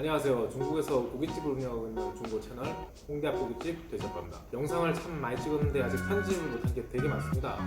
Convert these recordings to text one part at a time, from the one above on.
안녕하세요. 중국에서 고깃집을 운영하고 있는 중고 채널 홍대앞 고깃집 돼지아빠입니다. 영상을 참 많이 찍었는데 아직 편집을 못한 게 되게 많습니다.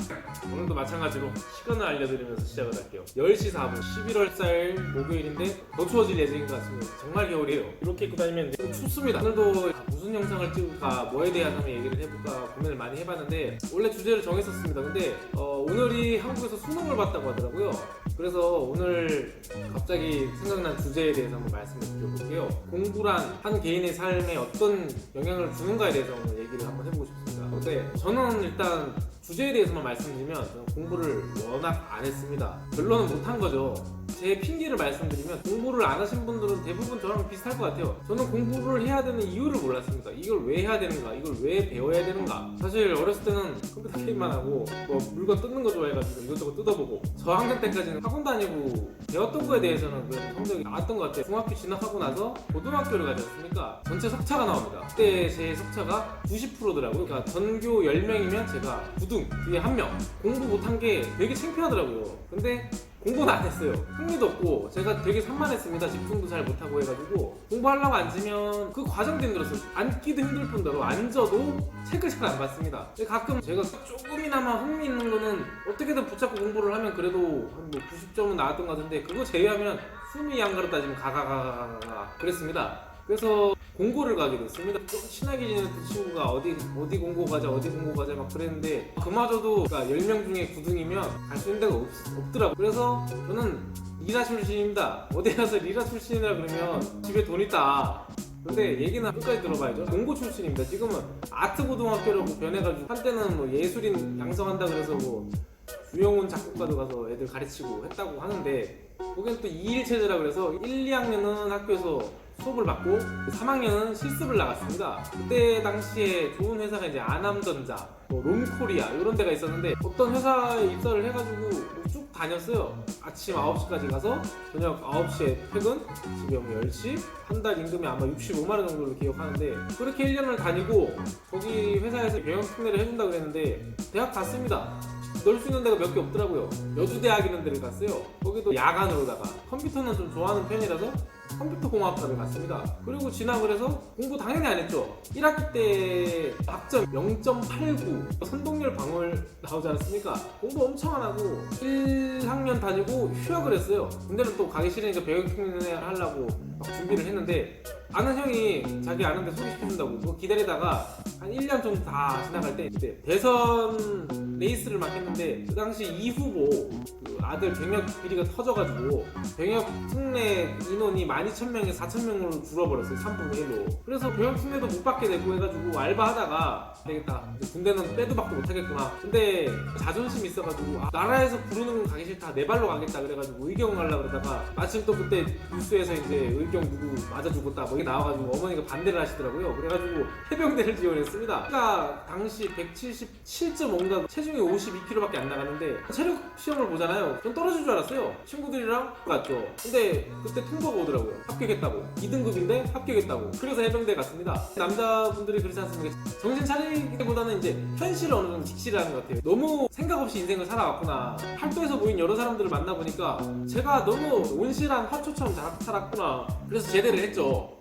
오늘도 마찬가지로 시간을 알려드리면서 시작을 할게요. 10시 4분 11월 4일 목요일인데 더 추워질 예정인 것 같습니다. 정말 겨울이에요. 이렇게 입고 다니면 좀 춥습니다. 오늘도 무슨 영상을 찍을까, 뭐에 대해서 한번 얘기를 해볼까 고민을 많이 해봤는데 원래 주제를 정했었습니다. 근데 오늘이 한국에서 수능을 봤다고 하더라고요. 그래서 오늘 갑자기 생각난 주제에 대해서 한번 말씀을 드려볼게요. 공부란 한 개인의 삶에 어떤 영향을 주는가에 대해서 오늘 얘기를 한번 해보고 싶습니다. 근데 저는 일단 주제에 대해서만 말씀드리면 저는 공부를 워낙 안 했습니다. 결론은 못한 거죠. 제 핑계를 말씀드리면 공부를 안 하신 분들은 대부분 저랑 비슷할 것 같아요. 저는 공부를 해야 되는 이유를 몰랐습니다. 이걸 왜 해야 되는가, 이걸 왜 배워야 되는가. 사실 어렸을 때는 컴퓨터 게임만 하고 뭐 물건 뜯는 거 좋아해가지고 이것저것 뜯어보고 저학년 때까지는 학원 다니고 배웠던 거에 대해서는 그래도 성적이 나왔던 것 같아요. 중학교 진학하고 나서 고등학교를 가지 않습니까? 전체 석차가 나옵니다. 그때 제 석차가 90%더라고요. 그러니까 전교 10명이면 제가 9등 뒤에 1명. 공부 못한 게 되게 창피하더라고요. 근데 공부는 안 했어요. 흥미도 없고 제가 되게 산만했습니다. 집중도 잘 못하고 해가지고 공부하려고 앉으면 그 과정도 힘들었어요. 앉기도 힘들 뿐더러 앉아도 책을 잘 안 봤습니다. 가끔 제가 조금이나마 흥미 있는 거는 어떻게든 붙잡고 공부를 하면 그래도 한 90점은 나왔던 것 같은데 그거 제외하면 숨이 안 가르 따지면 가가가가가 그랬습니다. 그래서 공고를 가게 됐습니다. 좀 친하게 지냈던 친구가 어디 공고 가자 막 그랬는데 그마저도 그러니까 10명 중에 9등이면 갈 수 있는 데가 없더라고요. 그래서 저는 리라 출신입니다. 어디 가서 리라 출신이라 그러면 집에 돈 있다. 근데 얘기는 끝까지 들어봐야죠. 공고 출신입니다. 지금은 아트고등학교라고 변해가지고 한때는 뭐 예술인 양성한다 그래서 뭐 주영훈 작곡가도 가서 애들 가르치고 했다고 하는데 거기는 또 2일 체제라 그래서 1, 2학년은 학교에서 수업을 받고 3학년은 실습을 나갔습니다. 그때 당시에 좋은 회사가 이제 아남전자, 뭐 롬코리아 이런 데가 있었는데 어떤 회사에 입사를 해가지고 쭉 다녔어요. 아침 9시까지 가서 저녁 9시에 퇴근, 집에 오면 10시, 한 달 임금이 아마 65만 원 정도로 기억하는데 그렇게 1년을 다니고 거기 회사에서 경영 특례를 해준다 그랬는데 대학 갔습니다. 넣을 수 있는 데가 몇 개 없더라고요. 여주대학이라는 데를 갔어요. 거기도 야간으로다가 컴퓨터는 좀 좋아하는 편이라서 컴퓨터 공학과를 갔습니다. 그리고 진학을 해서 공부 당연히 안 했죠. 1학기 때 학점 0.89 선동열 방울 나오지 않았습니까? 공부 엄청 안 하고 1학년 다니고 휴학을 했어요. 군대는 또 가기 싫으니까 배우특례 하려고 막 준비를 했는데 아는 형이 자기 아는데 소개시켜준다고 그거 기다리다가 한 1년 정도 다 지나갈 때 그때 대선 레이스를 막 했는데 그 당시 이 후보 그 아들 병역 비리가 터져가지고 병역 특례 인원이 12,000명에서 4,000명으로 줄어버렸어요. 3분의 1로. 그래서 병역 특례도 못 받게 되고 해가지고 알바하다가 되겠다. 군대는 빼도 박도 못하겠구나. 근데 자존심이 있어가지고 나라에서 부르는 건 가기 싫다. 내 발로 가겠다. 그래가지고 의경 가려고 그러다가 마침 또 그때 뉴스에서 이제 의경 누구 맞아 죽었다 뭐 이게 나와가지고 어머니가 반대를 하시더라고요. 그래가지고 해병대를 지원했습니다. 제가 당시 177.5인가 체중이 52kg밖에 안 나갔는데 체력 시험을 보잖아요. 전 떨어질 줄 알았어요. 친구들이랑 갔죠. 근데 그때 통보가 오더라고요. 합격했다고. 2등급인데 합격했다고. 그래서 해병대 갔습니다. 남자분들이 그렇지 않습니까? 정신 차리기보다는 이제 현실을 어느 정도 직시를 하는 것 같아요. 너무 생각 없이 인생을 살아왔구나. 팔도에서 모인 여러 사람들을 만나보니까 제가 너무 온실한 화초처럼 살았구나. 그래서 제대를 했죠.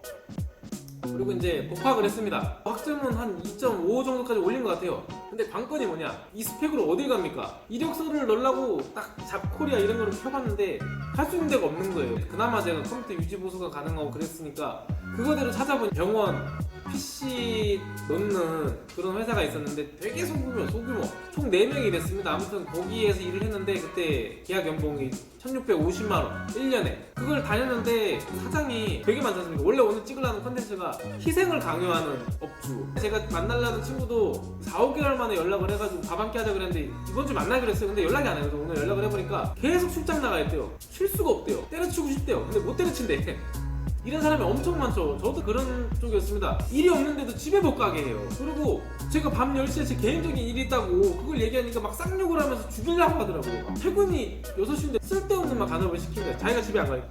그리고 이제 복학을 했습니다. 학점은 한 2.5 정도까지 올린 것 같아요. 근데 관건이 뭐냐? 이 스펙으로 어딜 갑니까? 이력서를 넣으려고 딱 잡코리아 이런 거를 켜봤는데 할 수 있는 데가 없는 거예요. 그나마 제가 컴퓨터 유지 보수가 가능하고 그랬으니까 그거대로 찾아본 병원 PC 넣는 그런 회사가 있었는데 되게 소규모 총 4명이 됐습니다. 아무튼 거기에서 일을 했는데 그때 계약 연봉이 1,650만원 1년에 그걸 다녔는데 사장이 되게 많지 않습니까? 원래 오늘 찍으려는 컨텐츠가 희생을 강요하는 업주. 제가 만나려는 친구도 4, 5개월 만에 연락을 해가지고 밥 함께 하자 그랬는데 이번 주 만나기로 했어요. 근데 연락이 안 해요. 그래서 오늘 연락을 해보니까 계속 출장 나가 있대요. 쉴 수가 없대요. 때려치고 싶대요. 근데 못 때려친대. 이런 사람이 엄청 많죠. 저도 그런 쪽이었습니다. 일이 없는데도 집에 못 가게 해요. 그리고 제가 밤 10시에 제 개인적인 일이 있다고 그걸 얘기하니까 막 쌍욕을 하면서 죽이려고 하더라고요. 퇴근이 6시인데 쓸데없는 막 간섭을 시킵니다. 자기가 집에 안 가니까.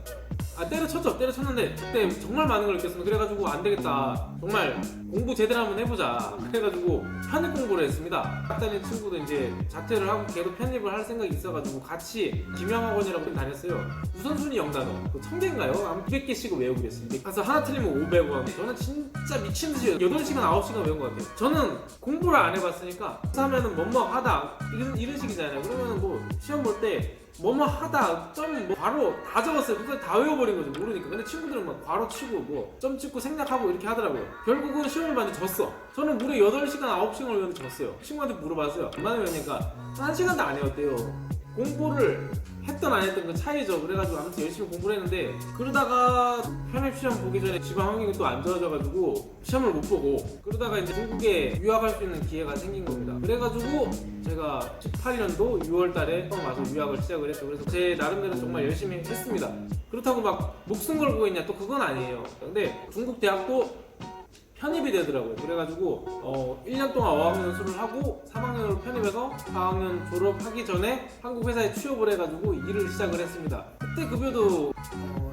때려쳤는데 그때 정말 많은 걸 느꼈습니다. 그래가지고 안 되겠다, 정말 공부 제대로 한번 해보자. 그래가지고 편입 공부를 했습니다. 학단의 친구도 이제 자퇴를 하고 걔도 편입을 할 생각이 있어가지고 같이 김영학원이라고 다녔어요. 우선순위 영단어 1000개인가요? 아마 200개씩을 외우고 그랬어요. 가서 하나 틀리면 500원. 저는 진짜 미친듯이 8시간 9시간 외운 것 같아요. 저는 공부를 안 해봤으니까 하면은 뭐뭐 하다 이런 식이잖아요. 그러면은 뭐 시험 볼 때 뭐뭐 하다 점 뭐 바로 다 적었어요. 그걸 다 외워버린 거죠, 모르니까. 근데 친구들은 막 바로 치고 뭐 점 찍고 생략하고 이렇게 하더라고요. 결국은 시험을 봤는데 졌어. 저는 무려 8시간 9시간을 외웠는데 졌어요. 친구한테 물어봤어요. 얼마나 외웠니까 1시간도 안 외웠대요. 공부를 했던 안 했던 그 차이죠. 그래가지고 아무튼 열심히 공부를 했는데, 그러다가 편입시험 보기 전에 집안 환경이 또 안 좋아져가지고 시험을 못 보고, 그러다가 이제 중국에 유학할 수 있는 기회가 생긴 겁니다. 그래가지고 제가 18년도 6월달에 처음 와서 유학을 시작을 했죠. 그래서 제 나름대로 정말 열심히 했습니다. 그렇다고 막 목숨 걸고 있냐, 또 그건 아니에요. 근데 중국 대학도 편입이 되더라고요. 그래가지고 1년 동안 어학연수를 하고 3학년으로 편입해서 4학년 졸업하기 전에 한국 회사에 취업을 해가지고 일을 시작을 했습니다. 그때 급여도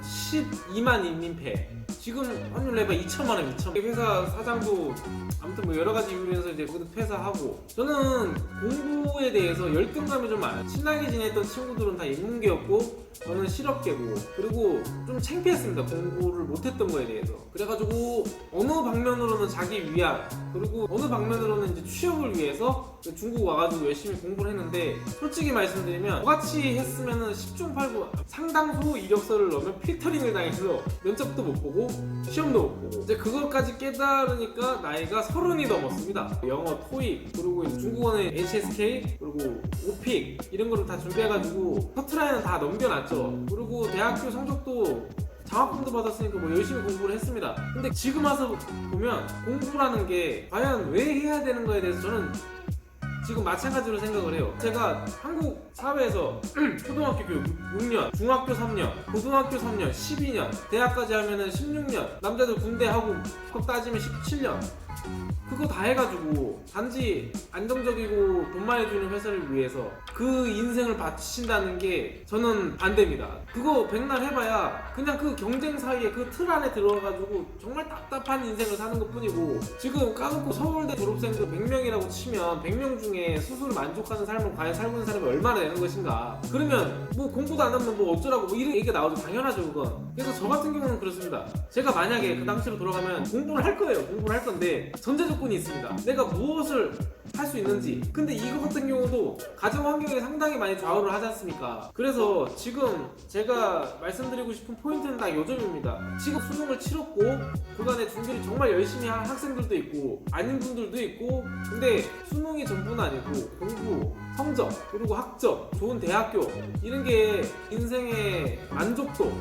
12만 인민폐, 지금 환율로 해봐 2천만 원. 회사 사장도 아무튼 뭐 여러 가지 이유로 해서 이제 거기도 퇴사하고, 저는 공부에 대해서 열등감이 좀 많아요. 친하게 지냈던 친구들은 다 인문계였고 저는 실업계고, 그리고 좀 창피했습니다, 공부를 못했던 거에 대해서. 그래가지고 어느 방면으로는 자기 위안, 그리고 어느 방면으로는 이제 취업을 위해서 중국 와가지고 열심히 공부를 했는데, 솔직히 말씀드리면 저같이 했으면은 10중 8구 상당수 이력서를 넣으면 필터링을 당해서 면접도 못 보고 시험도 못 보고, 이제 그것까지 깨달으니까 나이가 30이 넘었습니다. 영어, 토익, 그리고 중국어는 HSK, 그리고 오픽 이런 거를 다 준비해가지고 커트라인은 다 넘겨놨죠. 그리고 대학교 성적도 장학금도 받았으니까 뭐 열심히 공부를 했습니다. 근데 지금 와서 보면 공부라는 게 과연 왜 해야 되는 거에 대해서 저는 지금 마찬가지로 생각을 해요. 제가 한국 사회에서 초등학교 교육 6년, 중학교 3년, 고등학교 3년, 12년, 대학까지 하면은 16년, 남자들 군대 하고 꼭 따지면 17년, 그거 다 해가지고 단지 안정적이고 돈 많이 주는 회사를 위해서 그 인생을 바치신다는 게 저는 반대입니다. 그거 백날 해봐야 그냥 그 경쟁 사이에 그 틀 안에 들어가가지고 정말 답답한 인생을 사는 것 뿐이고, 지금 까놓고 서울대 졸업생들 100명이라고 치면 100명 중에 스스로 만족하는 삶을 과연 살고 있는 사람이 얼마나 되는 것인가. 그러면 뭐 공부도 안 하면 뭐 어쩌라고 뭐 이런 얘기가 나오죠. 당연하죠, 그건. 그래서 저 같은 경우는 그렇습니다. 제가 만약에 그 당시로 돌아가면 공부를 할 거예요. 공부를 할 건데 전제 조건이 있습니다. 내가 무엇을 할 수 있는지. 근데 이거 같은 경우도 가정 환경에 상당히 많이 좌우를 하지 않습니까? 그래서 지금 제가 말씀드리고 싶은 포인트는 딱 요점입니다. 지금 수능을 치렀고 그간에 준비를 정말 열심히 한 학생들도 있고 아닌 분들도 있고, 근데 수능이 전부는 아니고 공부, 성적, 그리고 학점, 좋은 대학교 이런 게 인생의 만족도,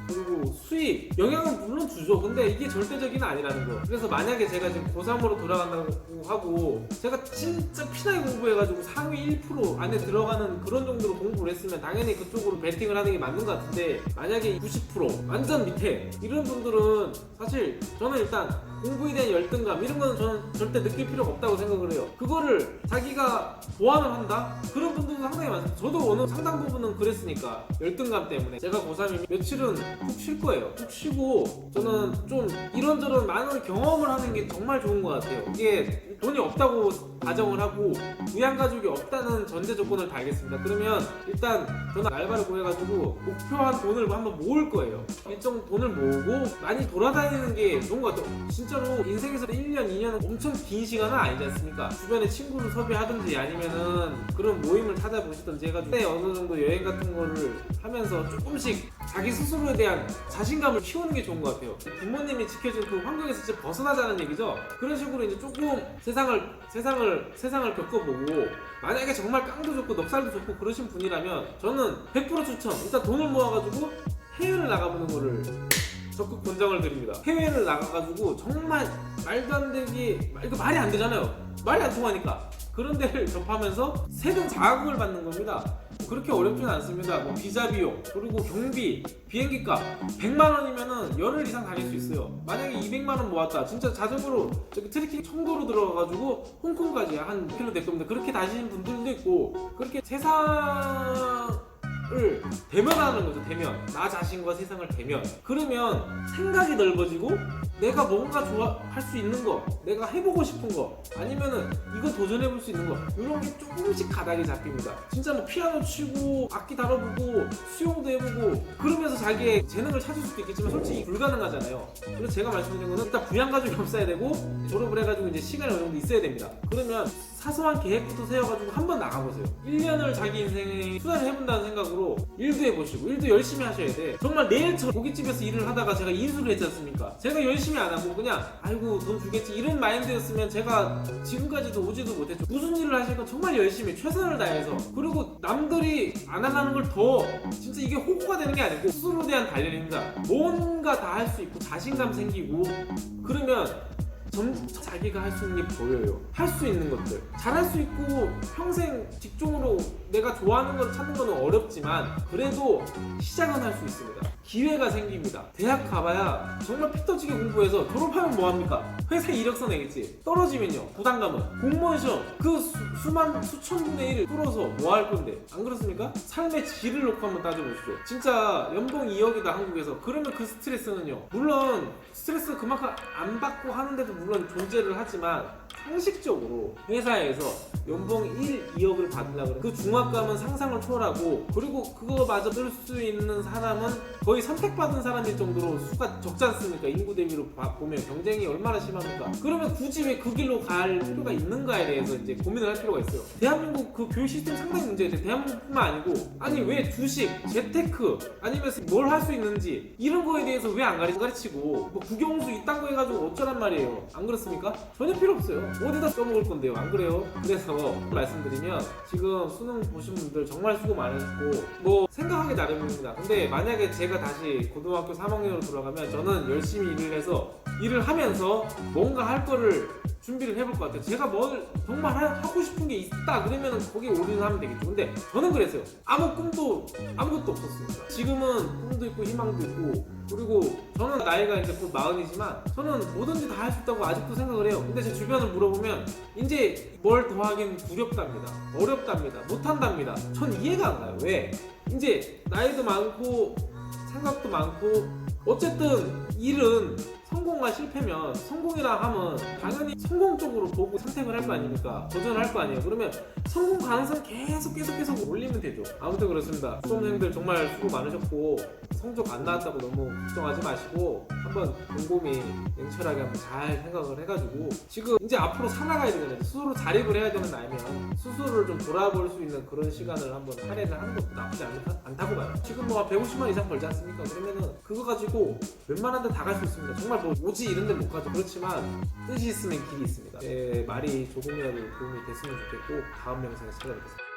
그리고 수익, 영향은 물론 주죠. 근데 이게 절대적인 아니라는 거. 그래서 만약에 제가 지금 고3으로 돌아간다고 하고 제가 진짜 피나게 공부해가지고 상위 1% 안에 들어가는 그런 정도로 공부를 했으면 당연히 그쪽으로 베팅을 하는 게 맞는 것 같은데, 만약에 90% 완전 밑에 이런 분들은 사실 저는 일단 공부에 대한 열등감 이런 거는 저는 절대 느낄 필요가 없다고 생각을 해요. 그거를 자기가 보완을 한다? 그런 분들도 상당히 많습니다. 저도 어느 상당 부분은 그랬으니까 열등감 때문에. 제가 고3이면 며칠은 푹 쉴 거예요. 푹 쉬고 저는 좀 이런저런 많은 경험을 하는 게 정말 좋은 것 같아요. 이게 돈이 없다고 가정을 하고 부양가족이 없다는 전제 조건을 달겠습니다. 그러면 일단 저는 알바를 구해가지고 목표한 돈을 한번 모을 거예요. 일정 돈을 모으고 많이 돌아다니는 게 좋은 것 같아요. 진짜로 인생에서 1년, 2년은 엄청 긴 시간은 아니지 않습니까? 주변에 친구를 섭외하든지 아니면은 그런 모임을 찾아보시든지 해가지고 어느 정도 여행 같은 거를 하면서 조금씩 자기 스스로에 대한 자신감을 키우는 게 좋은 것 같아요. 부모님이 지켜준 그 환경에서 진짜 벗어나자는 얘기죠. 그런 식으로 이제 조금 세상을 겪어보고, 만약에 정말 깡도 좋고 넉살도 좋고 그러신 분이라면 저는 100% 추천. 일단 돈을 모아가지고 해외를 나가보는 거를 적극 권장을 드립니다. 해외를 나가가지고 정말 말도 안 되게, 이거 말이 안 되잖아요. 말이 안 통하니까. 그런 데를 접하면서 세금 자극을 받는 겁니다. 그렇게 어렵진 않습니다. 뭐 비자 비용, 그리고 경비, 비행기 값 100만 원이면은 열흘 이상 다닐 수 있어요. 만약에 200만 원 모았다, 진짜 자전거로 저기 트레킹 청도로 들어가가지고 홍콩까지 한 킬로 될 겁니다. 그렇게 다니는 분들도 있고, 그렇게 세상을 세상을 대면하는 거죠. 대면. 나 자신과 세상을 대면. 그러면 생각이 넓어지고 내가 뭔가 할 수 있는 거, 내가 해보고 싶은 거, 아니면은 이거 도전해볼 수 있는 거, 이런 게 조금씩 가닥이 잡힙니다. 진짜 뭐 피아노 치고 악기 다뤄보고 수영도 해보고 그러면서 자기의 재능을 찾을 수도 있겠지만 솔직히 불가능하잖아요. 그래서 제가 말씀드린 거는 일단 부양가족이 없어야 되고 졸업을 해가지고 이제 시간이 어느 정도 있어야 됩니다. 그러면 사소한 계획부터 세워가지고 한번 나가보세요. 1년을 자기 인생에 투자를 해본다는 생각으로 일도 해보시고 일도 열심히 하셔야 돼. 정말 내일처럼 고깃집에서 일을 하다가 제가 인수를 했지 않습니까? 제가 열심히 안 하고 그냥 아이고 돈 주겠지 이런 마인드였으면 제가 지금까지도 오지도 못했죠. 무슨 일을 하실 건 정말 열심히 최선을 다해서, 그리고 남들이 안 하는 걸 더 진짜 이게 호구가 되는 게 아니고 스스로에 대한 단련입니다. 뭔가 다 할 수 있고 자신감 생기고 그러면 점점 자기가 할 수 있는 게 보여요. 할 수 있는 것들 잘할 수 있고 평생 직종으로 내가 좋아하는 걸 찾는 건 어렵지만 그래도 시작은 할 수 있습니다. 기회가 생깁니다. 대학 가봐야 정말 피 터지게 공부해서 졸업하면 뭐합니까? 회사 이력서 내겠지. 떨어지면요 부담감은 공무원 시험 그 수만 수천 분의 1을 뚫어서 뭐 할 건데 안 그렇습니까? 삶의 질을 놓고 한번 따져보시죠. 진짜 연봉 2억이다 한국에서. 그러면 그 스트레스는요, 물론 스트레스 그만큼 안 받고 하는데도 물론 존재를 하지만 상식적으로 회사에서 연봉 1, 2억을 받으려고 그 중압감은 상상을 초월하고, 그리고 그거마저 뜰 수 있는 사람은 거의 선택받은 사람일 정도로 수가 적지 않습니까? 인구 대비로 보면 경쟁이 얼마나 심합니까? 그러면 굳이 왜 그 길로 갈 필요가 있는가에 대해서 이제 고민을 할 필요가 있어요. 대한민국 그 교육 시스템 상당히 문제인데 대한민국뿐만 아니고 아니 왜 주식, 재테크 아니면 뭘 할 수 있는지 이런 거에 대해서 왜 안 가르치고 뭐 국영수 이딴 거 해가지고 어쩌란 말이에요. 안 그렇습니까? 전혀 필요 없어요. 어디다 써먹을 건데요, 안 그래요? 그래서 말씀드리면 지금 수능 보신 분들 정말 수고 많으셨고 뭐 생각하기 나름입니다. 근데 만약에 제가 다시 고등학교 3학년으로 돌아가면 저는 열심히 일을 해서 일을 하면서 뭔가 할 거를 준비를 해볼 것 같아요. 제가 뭘 정말 하고 싶은 게 있다 그러면 거기에 올인하면 되겠죠. 근데 저는 그랬어요. 아무 꿈도 아무것도 없었습니다. 지금은 꿈도 있고 희망도 있고, 그리고 저는 나이가 이제 곧 40이지만 저는 뭐든지 다 할 수 있다고 아직도 생각을 해요. 근데 제 주변을 물어보면 이제 뭘 더 하긴 두렵답니다. 어렵답니다. 못한답니다. 전 이해가 안 가요. 왜? 이제 나이도 많고 생각도 많고 어쨌든 일은 성공과 실패면 성공이라 하면 당연히 성공 쪽으로 보고 선택을 할 거 아닙니까? 도전을 할 거 아니에요. 그러면 성공 가능성 계속 올리면 되죠. 아무튼 그렇습니다. 수험생들 정말 수고 많으셨고 성적 안 나왔다고 너무 걱정하지 마시고 한번 곰곰이 냉철하게 한번 잘 생각을 해가지고 지금 이제 앞으로 살아가야 되잖아요. 스스로 자립을 해야 되는 나이면 스스로를 좀 돌아볼 수 있는 그런 시간을 한번 할애를 하는 것도 나쁘지 않다고 봐요. 지금 뭐 150만 이상 벌지 않습니까? 그러면은 그거 가지고 웬만한 데 다 갈 수 있습니다. 정말 뭐 오지 이런 데 못 가죠. 그렇지만 뜻이 있으면 길이 있습니다. 제 말이 조금이라도 도움이 됐으면 좋겠고 다음 영상에서 찾아뵙겠습니다.